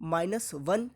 -1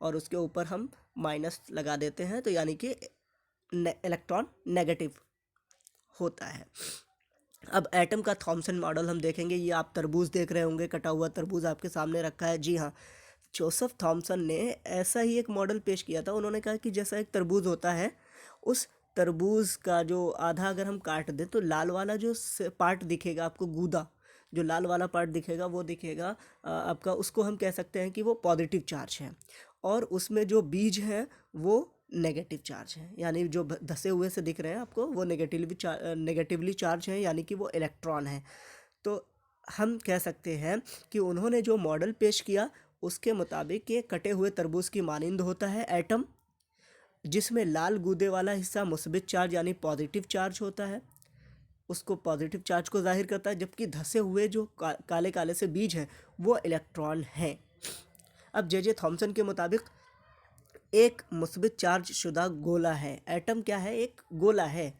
और उसके ऊपर हम माइनस लगा देते हैं, तो यानी कि इलेक्ट्रॉन नेगेटिव होता है। अब एटम का थॉमसन मॉडल हम देखेंगे। ये आप तरबूज देख रहे होंगे, कटा हुआ तरबूज आपके सामने रखा है। जी हाँ, जोसेफ थॉमसन ने ऐसा ही एक मॉडल पेश किया था। उन्होंने कहा कि जैसा एक तरबूज होता है, उस तरबूज का जो आधा अगर हम काट दें तो लाल वाला जो पार्ट दिखेगा आपको, गूदा, जो लाल वाला पार्ट दिखेगा वो दिखेगा आपका, उसको हम कह सकते हैं कि वो पॉजिटिव चार्ज है, और उसमें जो बीज हैं वो नेगेटिव चार्ज है। यानी जो धसे हुए से दिख रहे हैं आपको वो नेगेटिवली चार्ज है, यानी कि वो इलेक्ट्रॉन है। तो हम कह सकते हैं कि उन्होंने जो मॉडल पेश किया उसके मुताबिक ये कटे हुए तरबूज की मानिंद होता है एटम, जिसमें लाल गूदे वाला हिस्सा मुस्बित चार्ज यानी पॉजिटिव चार्ज होता है, उसको पॉजिटिव चार्ज को जाहिर करता है, जबकि धसे हुए जो काले काले से बीज हैं वो इलेक्ट्रॉन हैं। अब जे थॉमसन के मुताबिक एक मुस्बित चार्ज शुदा गोला है। एटम क्या है? एक गोला है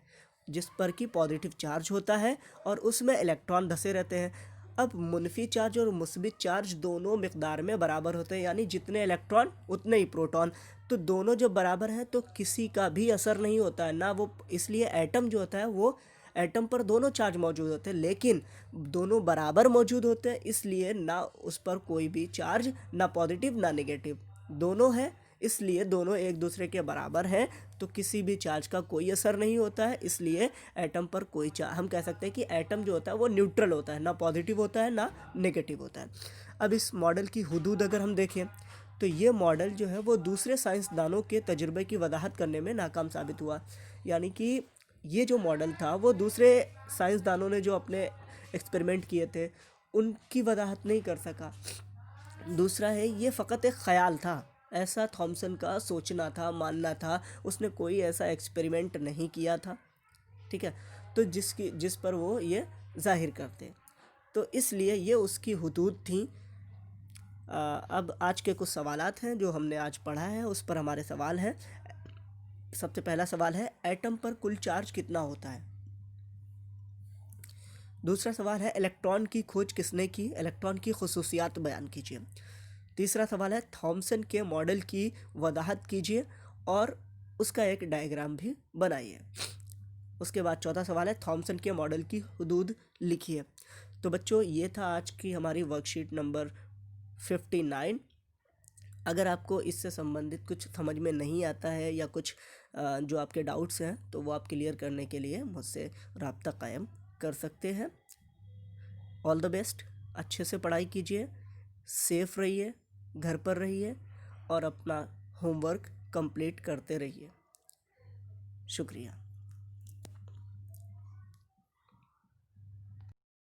जिस पर कि पॉजिटिव चार्ज होता है और उसमें इलेक्ट्रॉन धसे रहते हैं। अब मुनफी चार्ज और मुस्बित चार्ज दोनों मिकदार में बराबर होते हैं, यानी जितने इलेक्ट्रॉन उतने ही प्रोटॉन। तो दोनों जब बराबर हैं तो किसी का भी असर नहीं होता है ना वो, इसलिए एटम जो होता है वो, एटम पर दोनों चार्ज मौजूद होते हैं लेकिन दोनों बराबर मौजूद होते हैं, इसलिए ना उस पर कोई भी चार्ज, ना पॉजिटिव ना नेगेटिव, दोनों है, इसलिए दोनों एक दूसरे के बराबर हैं, तो किसी भी चार्ज का कोई असर नहीं होता है। इसलिए एटम पर कोई चार्ज, हम कह सकते हैं कि एटम जो होता है वो न्यूट्रल होता है, ना पॉजिटिव होता है ना नेगेटिव होता है। अब इस मॉडल की हुदूद अगर हम देखें तो ये मॉडल जो है वो दूसरे साइंसदानों के तजुर्बे की वजाहत करने में नाकाम साबित हुआ। यानी कि ये जो मॉडल था वो दूसरे साइंसदानों ने जो अपने एक्सपेरिमेंट किए थे उनकी वजाहत नहीं कर सका। दूसरा है, ये फ़कत एक ख़याल था, ऐसा थॉमसन का सोचना था, मानना था, उसने कोई ऐसा एक्सपेरिमेंट नहीं किया था, ठीक है, तो जिस पर वो ये जाहिर करते, तो इसलिए ये उसकी हुदूद थी। अब आज के कुछ सवालात हैं जो हमने आज पढ़ा है, उस पर हमारे सवाल हैं। सबसे पहला सवाल है, एटम पर कुल चार्ज कितना होता है? दूसरा सवाल है, इलेक्ट्रॉन की खोज किसने की? इलेक्ट्रॉन की खुसूसियात बयान कीजिए। तीसरा सवाल है, थॉमसन के मॉडल की वजाहत कीजिए और उसका एक डायग्राम भी बनाइए। उसके बाद चौथा सवाल है, थॉमसन के मॉडल की हुदूद लिखिए। तो बच्चों, ये था आज की हमारी वर्कशीट नंबर 59। अगर आपको इससे संबंधित कुछ समझ में नहीं आता है या कुछ जो आपके डाउट्स हैं तो वो आप क्लियर करने के लिए मुझसे राब्ता कायम कर सकते हैं। ऑल द बेस्ट, अच्छे से पढ़ाई कीजिए, सेफ रहिए, घर पर रहिए और अपना होमवर्क कंप्लीट करते रहिए। शुक्रिया।